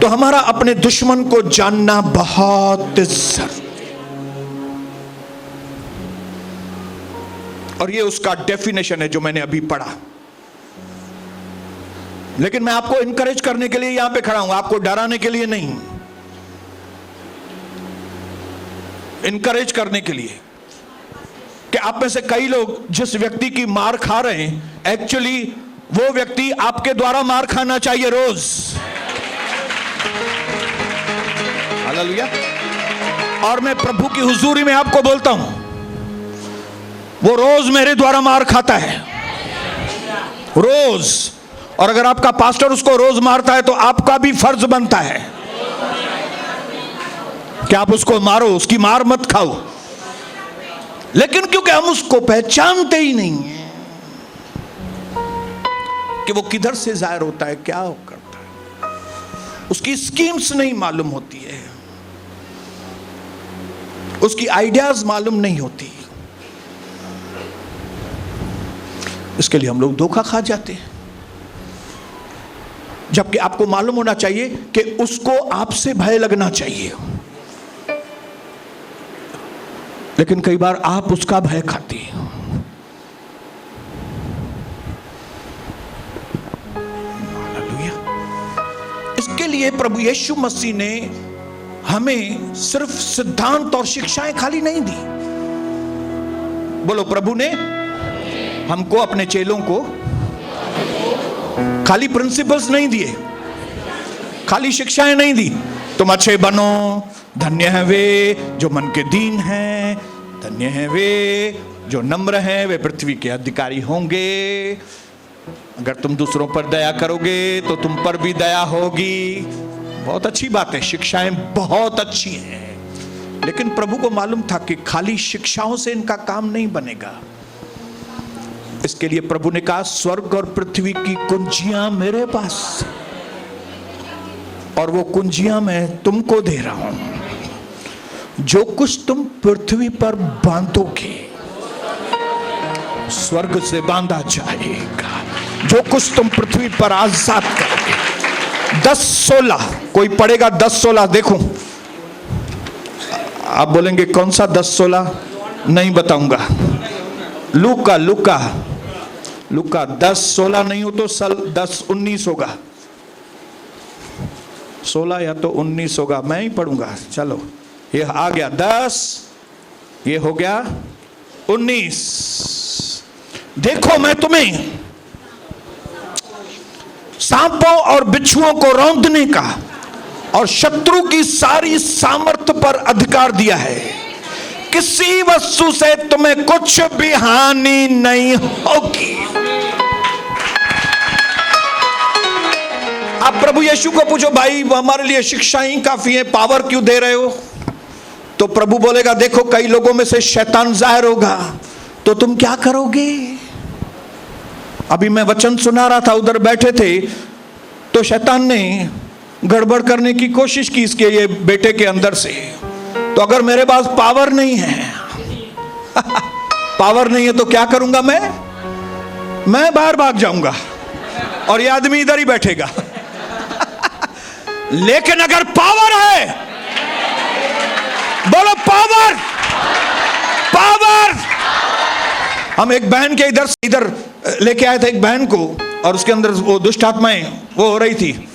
तो हमारा अपने दुश्मन को जानना बहुत जरूरी, और ये उसका डेफिनेशन है जो मैंने अभी पढ़ा। लेकिन मैं आपको इनकरेज करने के लिए यहां पे खड़ा हूं, आपको डराने के लिए नहीं, इनकरेज करने के लिए कि आप में से कई लोग जिस व्यक्ति की मार खा रहे हैं, एक्चुअली वो व्यक्ति आपके द्वारा मार खाना चाहिए रोज। हालेलुया। और मैं प्रभु की हुजूरी में आपको बोलता हूं, वो रोज मेरे द्वारा मार खाता है, रोज। और अगर आपका पास्टर उसको रोज मारता है तो आपका भी फर्ज बनता है कि आप उसको मारो, उसकी मार मत खाओ। लेकिन क्योंकि हम उसको पहचानते ही नहीं हैं कि वो किधर से जाहिर होता है, क्या वो करता है, उसकी स्कीम्स नहीं मालूम होती है, उसकी आइडियाज मालूम नहीं होती, इसके लिए हम लोग धोखा खा जाते हैं। जबकि आपको मालूम होना चाहिए कि उसको आपसे भय लगना चाहिए, लेकिन कई बार आप उसका भय खाते हैं। हालेलुया। इसके लिए प्रभु यीशु मसीह ने हमें सिर्फ सिद्धांत और शिक्षाएं खाली नहीं दी। बोलो, प्रभु ने हमको, अपने चेलों को खाली प्रिंसिपल्स नहीं दिए, खाली शिक्षाएं नहीं दी। तुम अच्छे बनो, धन्य है वे जो मन के दीन हैं, धन्य है वे जो नम्र हैं, वे पृथ्वी के अधिकारी होंगे। अगर तुम दूसरों पर दया करोगे तो तुम पर भी दया होगी। बहुत अच्छी बात है, शिक्षाएं बहुत अच्छी हैं, लेकिन प्रभु को मालूम था कि खाली शिक्षाओं से इनका काम नहीं बनेगा। इसके लिए प्रभु ने कहा, स्वर्ग और पृथ्वी की कुंजियां मेरे पास, और वो कुंजियां मैं तुमको दे रहा हूं। जो कुछ तुम पृथ्वी पर बांधोगे स्वर्ग से बांधा जाएगा, जो कुछ तुम पृथ्वी पर आजाद करोगे। 10-16 कोई पढ़ेगा, 10-16 देखो। आप बोलेंगे कौन सा 10-16? नहीं बताऊंगा। लूका 10-16 नहीं हो तो 10-19 होगा, 16 या तो 19 होगा, मैं ही पढ़ूंगा। चलो, ये आ गया 10, ये हो गया 19। देखो, मैं तुम्हें सांपों और बिच्छुओं को रौंदने का और शत्रु की सारी सामर्थ पर अधिकार दिया है, किसी वस्तु से तुम्हें कुछ भी हानि नहीं होगी। आप प्रभु यीशु को पूछो, भाई हमारे लिए शिक्षा ही काफी है, पावर क्यों दे रहे हो? तो प्रभु बोलेगा, देखो कई लोगों में से शैतान जाहिर होगा, तो तुम क्या करोगे? अभी मैं वचन सुना रहा था, उधर बैठे थे, तो शैतान ने गड़बड़ करने की कोशिश की इसके ये बेटे के अंदर से। तो अगर मेरे पास पावर नहीं है पावर नहीं है तो क्या करूंगा मैं बाहर भाग जाऊंगा और ये आदमी इधर ही बैठेगा लेकिन अगर पावर है, बोलो पावर, पावर। हम एक बहन के इधर लेके आए थे एक बहन को, और उसके अंदर वो दुष्ट आत्माएं वो हो रही थी।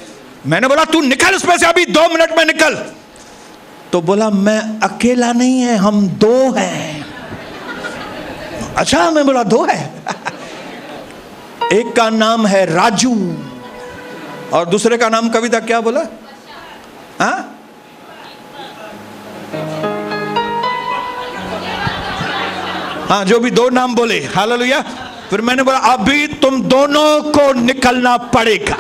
मैंने बोला तू निकल उसमें से, अभी 2 मिनट में निकल। तो बोला मैं अकेला नहीं है, हम 2 हैं। अच्छा, मैं बोला 2 है एक का नाम है राजू और दूसरे का नाम कविता क्या बोला? हाँ, हाँ, जो भी दो नाम बोले, हालेलुया। फिर मैंने बोला अभी तुम दोनों को निकलना पड़ेगा।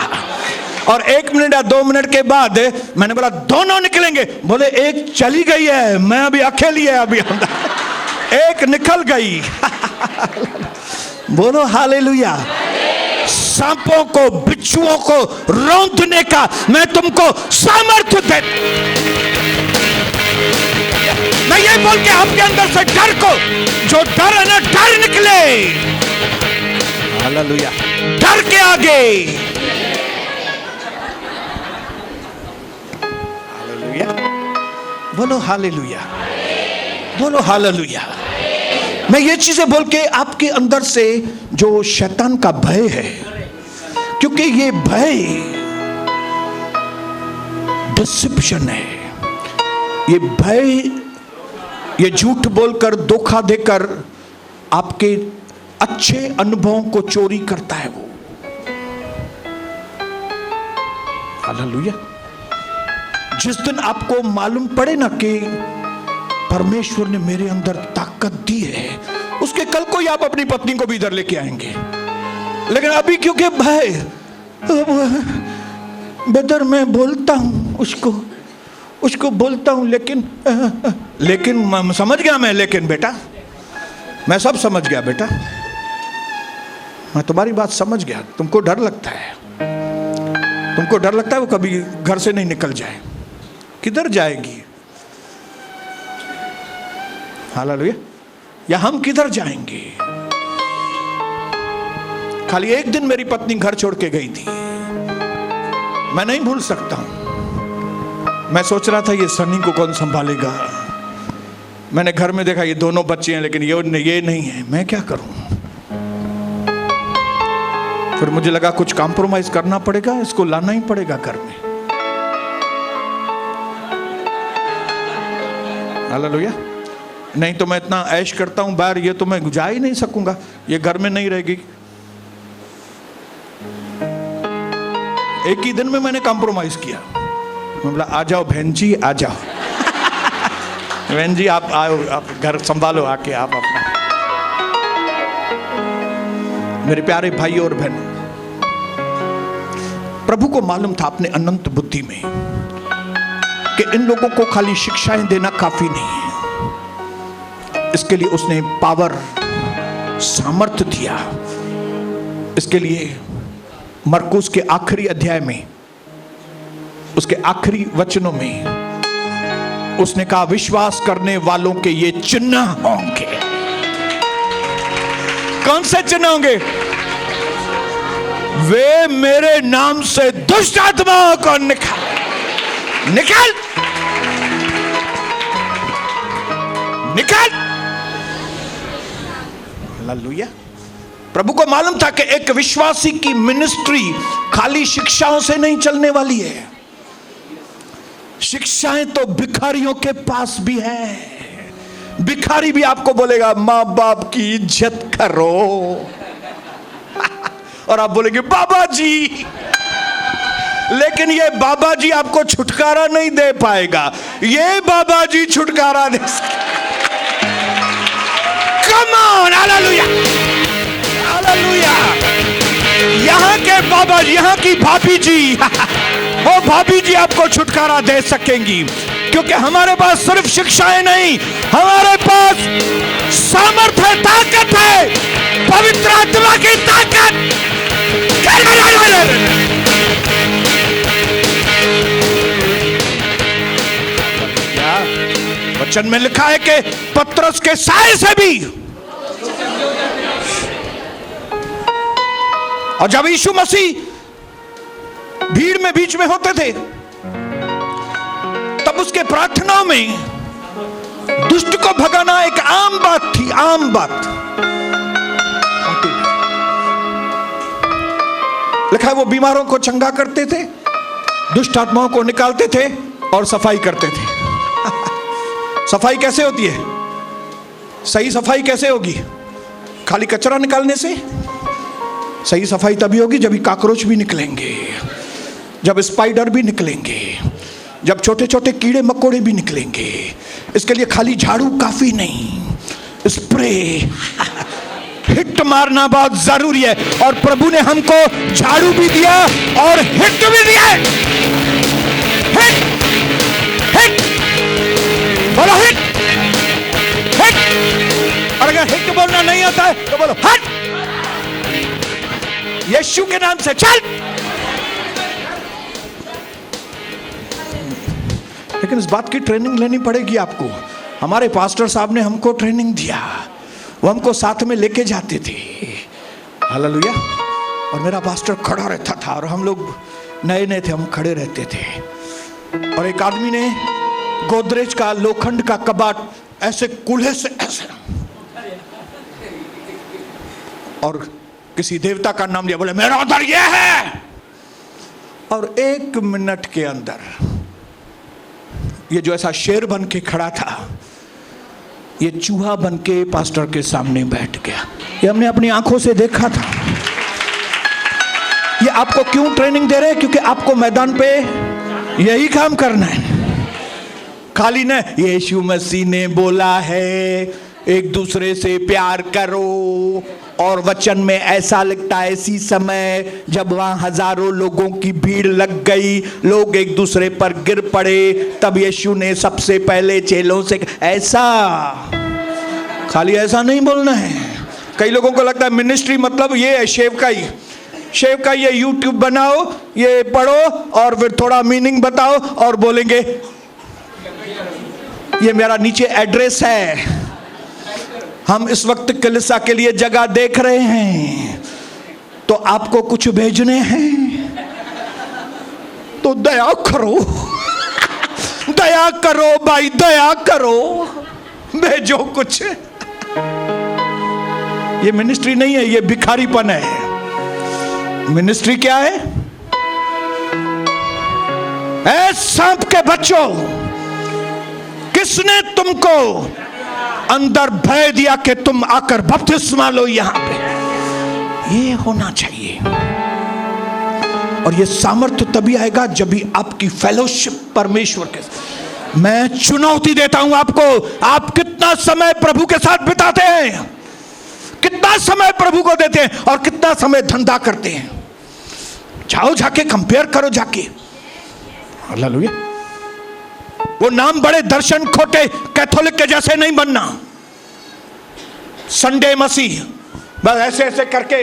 और 1 मिनट या 2 मिनट के बाद मैंने बोला दोनों निकलेंगे। बोले एक चली गई है, मैं अभी अकेली है अभी अंदर। एक निकल गई। बोलो हालेलुया। सांपों को, बिच्छुओं को रौंदने का मैं तुमको सामर्थ्य दे। मैं ये बोल के आपके अंदर से डर को, जो डर है ना, डर निकले। हालेलुया। डर के आगे, हालेलुया, बोलो हालेलुया, बोलो हालेलुया। मैं ये चीजें बोल के आपके अंदर से जो शैतान का भय है, क्योंकि ये भय डिसेप्शन है, ये भय, ये झूठ बोलकर, धोखा देकर आपके अच्छे अनुभवों को चोरी करता है वो। हालेलुया। जिस दिन आपको मालूम पड़े ना कि परमेश्वर ने मेरे अंदर ताकत दी है, उसके कल को ही आप अपनी पत्नी को भी इधर लेके आएंगे। लेकिन अभी क्योंकि भय, बेदर मैं बोलता हूं उसको बोलता हूं, लेकिन समझ गया मैं, लेकिन बेटा मैं सब समझ गया बेटा, मैं तुम्हारी बात समझ गया। तुमको डर लगता है, तुमको डर लगता है वो कभी घर से नहीं निकल जाए। किधर जाएगी? हालेलुया। या हम किधर जाएंगे? खाली एक दिन मेरी पत्नी घर छोड़ के गई थी, मैं नहीं भूल सकता हूं। मैं सोच रहा था ये सनी को कौन संभालेगा। मैंने घर में देखा ये दोनों बच्चे हैं, लेकिन ये नहीं है, मैं क्या करूं? फिर मुझे लगा कुछ कॉम्प्रोमाइज करना पड़ेगा, इसको लाना ही पड़ेगा घर में। हालेलुया। नहीं तो मैं इतना ऐश करता हूं बाहर, ये तो मैं जा ही नहीं सकूंगा, ये घर में नहीं रहेगी। एक ही दिन में मैंने कॉम्प्रोमाइज किया। मैं बोला आ जाओ बहन जी, आ जाओ बहन जी, आप आओ, आप घर संभालो आके आप अपना। मेरे प्यारे भाई और बहन, प्रभु को मालूम था अपने अनंत बुद्धि में कि इन लोगों को खाली शिक्षाएं देना काफी नहीं है। इसके लिए उसने पावर, सामर्थ्य दिया। इसके लिए मरकुस के आखिरी अध्याय में, उसके आखिरी वचनों में उसने कहा विश्वास करने वालों के ये चिन्ह होंगे। कौन से चिन्ह होंगे? वे मेरे नाम से दुष्ट आत्माओं को निकाल हालेलुया। प्रभु को मालूम था कि एक विश्वासी की मिनिस्ट्री खाली शिक्षाओं से नहीं चलने वाली है। शिक्षाएं तो भिखारियों के पास भी है। भिखारी भी आपको बोलेगा माँ बाप की इज्जत करो और आप बोलेंगे बाबा जी, लेकिन ये बाबा जी आपको छुटकारा नहीं दे पाएगा, ये बाबा जी छुटकारा दे सकते। Come on, hallelujah, hallelujah. यहाँ के बाबा जी, यहाँ की भाभी जी, वो भाभी जी आपको छुटकारा दे सकेंगी, क्योंकि हमारे पास सिर्फ शिक्षाएं नहीं, हमारे पास सामर्थ्य, ताकत है, पवित्र आत्मा की ताकत। वचन में लिखा है कि पतरस के साए से भी, और जब यीशु मसीह भीड़ में बीच में होते थे, तब उसके प्रार्थनाओं में दुष्ट को भगाना एक आम बात थी, आम बात। लिखा है वो बीमारों को चंगा करते थे, दुष्ट आत्माओं को निकालते थे और सफाई करते थे। सफाई कैसे होती है? सही सफाई कैसे होगी? खाली कचरा निकालने से? सही सफाई तभी होगी जब कॉकरोच भी निकलेंगे। जब स्पाइडर भी निकलेंगे, जब छोटे छोटे कीड़े मकोड़े भी निकलेंगे, इसके लिए खाली झाड़ू काफी नहीं, स्प्रे हिट मारना बहुत जरूरी है। और प्रभु ने हमको झाड़ू भी दिया और हिट भी दिया। हिट हिट बोलो, हिट हिट। और अगर हिट बोलना नहीं आता है तो बोलो हट, यीशु के नाम से चल। लेकिन इस बात की ट्रेनिंग लेनी पड़ेगी आपको। हमारे पास्टर साहब ने हमको ट्रेनिंग दिया, वो हमको साथ में लेके जाते थे। हालेलुया। और मेरा पास्टर खड़ा रहता था और हम लोग नए नए थे, हम खड़े रहते थे। और एक आदमी ने गोदरेज का लोखंड का कबाट ऐसे कूल्हे से ऐसे, और किसी देवता का नाम लिया, बोले मेरा उधर ये है। और 1 मिनट के अंदर ये जो ऐसा शेर बन के खड़ा था, ये चूहा बन के पास्टर के सामने बैठ गया। ये हमने अपनी आंखों से देखा था। ये आपको क्यों ट्रेनिंग दे रहे हैं? क्योंकि आपको मैदान पे यही काम करना है। खाली न यीशु मसीह ने बोला है एक दूसरे से प्यार करो, और वचन में ऐसा लिखता है इसी समय जब वहां हजारों लोगों की भीड़ लग गई, लोग एक दूसरे पर गिर पड़े, तब यीशु ने सबसे पहले चेलों से ऐसा, खाली ऐसा नहीं बोलना है। कई लोगों को लगता है मिनिस्ट्री मतलब ये है सेवकाई, सेवकाई ये यूट्यूब बनाओ, ये पढ़ो और फिर थोड़ा मीनिंग बताओ और बोलेंगे ये मेरा नीचे एड्रेस है, हम इस वक्त कलीसिया के लिए जगह देख रहे हैं, तो आपको कुछ भेजने हैं तो दया करो, दया करो भाई, दया करो, भेजो कुछ। ये मिनिस्ट्री नहीं है, ये भिखारीपन है। मिनिस्ट्री क्या है? ऐ सांप के बच्चों, किसने तुमको अंदर भय दिया कि तुम आकर बपतिस्मा लो यहां पे? ये होना चाहिए। और ये सामर्थ्य तभी आएगा जब भी आपकी फेलोशिप परमेश्वर के। मैं चुनौती देता हूं आपको, आप कितना समय प्रभु के साथ बिताते हैं, कितना समय प्रभु को देते हैं और कितना समय धंधा करते हैं? जाओ जाके कंपेयर करो जाके। हालेलुया। वो नाम बड़े दर्शन खोटे कैथोलिक के जैसे नहीं बनना। संडे मसीह बस ऐसे ऐसे करके,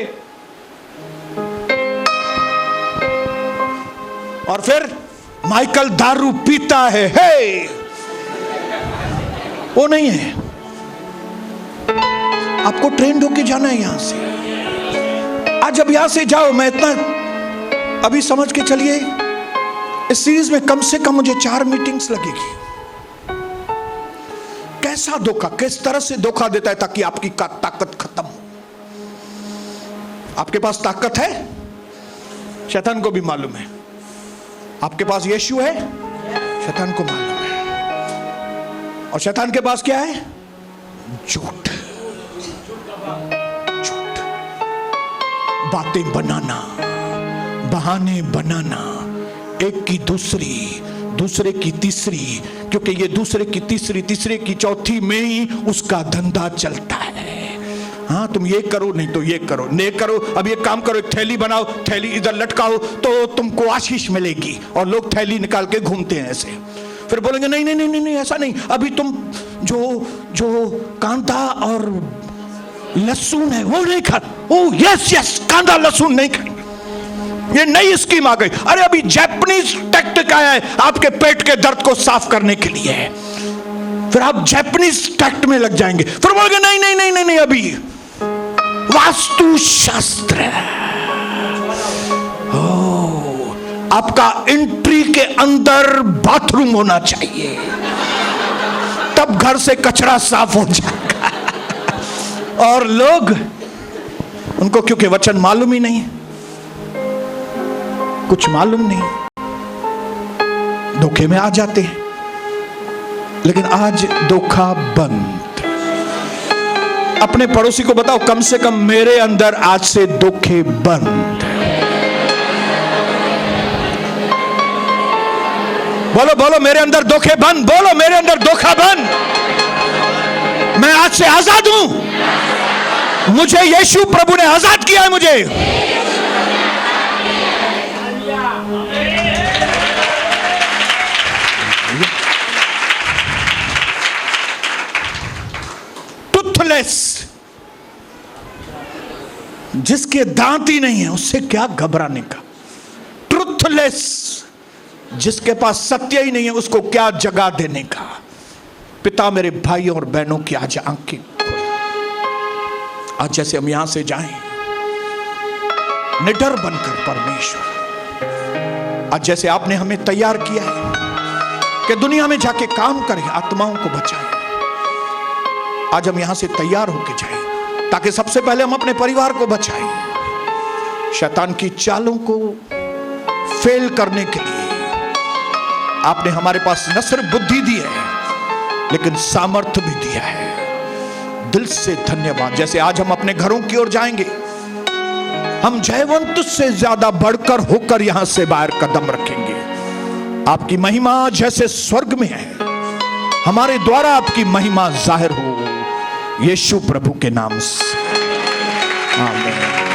और फिर माइकल दारू पीता है, हे वो नहीं है। आपको ट्रेंड होके जाना है यहां से। आज जब यहां से जाओ, मैं इतना अभी समझ के चलिए, इस सीरीज में कम से कम मुझे 4 मीटिंग्स लगेगी। कैसा धोखा, किस तरह से धोखा देता है ताकि आपकी ताकत खत्म हो। आपके पास ताकत है, शैतान को भी मालूम है। आपके पास यीशु है, शैतान को मालूम है। और शैतान के पास क्या है? झूठ, झूठ, बातें बनाना, बहाने बनाना, एक की दूसरी, दूसरे की तीसरी, क्योंकि ये दूसरे की तीसरी, तीसरे की चौथी में ही उसका धंधा चलता है। हाँ, तुम ये करो, नहीं तो ये करो, नहीं करो, अब ये काम करो, एक थैली बनाओ, थैली इधर लटकाओ तो तुमको आशीष मिलेगी। और लोग थैली निकाल के घूमते हैं ऐसे। फिर बोलेंगे नहीं नहीं नहीं नहीं, ऐसा नहीं, अभी तुम जो कांदा और लहसुन है वो नहीं खा। ओ यस यस, कांदा लहसुन नहीं खा, ये नई स्कीम आ गई। अरे अभी जापानीज टैक्टिक आया है आपके पेट के दर्द को साफ करने के लिए। फिर आप जापानीज टैक्ट में लग जाएंगे। फिर बोलोगे नहीं नहीं नहीं नहीं नहीं, अभी वास्तु शास्त्र, आपका एंट्री के अंदर बाथरूम होना चाहिए, तब घर से कचरा साफ हो जाएगा। और लोग, उनको क्योंकि वचन मालूम ही नहीं, कुछ मालूम नहीं, धोखे में आ जाते हैं। लेकिन आज धोखा बंद। अपने पड़ोसी को बताओ, कम से कम मेरे अंदर आज से धोखे बंद। बोलो बोलो मेरे अंदर धोखे बंद, बोलो मेरे अंदर धोखा बंद। मैं आज से आजाद हूं, मुझे यीशु प्रभु ने आजाद किया है। मुझे टूथलेस, जिसके दांत ही नहीं है उससे क्या घबराने का। ट्रुथलेस, जिसके पास सत्य ही नहीं है उसको क्या जगा देने का। पिता मेरे भाइयों और बहनों की आज आंखें खोले। आज जैसे हम यहां से जाएं निडर बनकर परमेश्वर, आज जैसे आपने हमें तैयार किया है कि दुनिया में जाके काम करें, आत्माओं को बचाएं, आज हम यहां से तैयार होके जाएं ताकि सबसे पहले हम अपने परिवार को बचाएं, शैतान की चालों को फेल करने के लिए आपने हमारे पास न सिर्फ बुद्धि दी है लेकिन सामर्थ्य भी दिया है। दिल से धन्यवाद। जैसे आज हम अपने घरों की ओर जाएंगे, हम जयवंत से ज्यादा बढ़कर होकर यहां से बाहर कदम रखेंगे। आपकी महिमा जैसे स्वर्ग में है, हमारे द्वारा आपकी महिमा जाहिर हो, यीशु प्रभु के नाम से आमीन।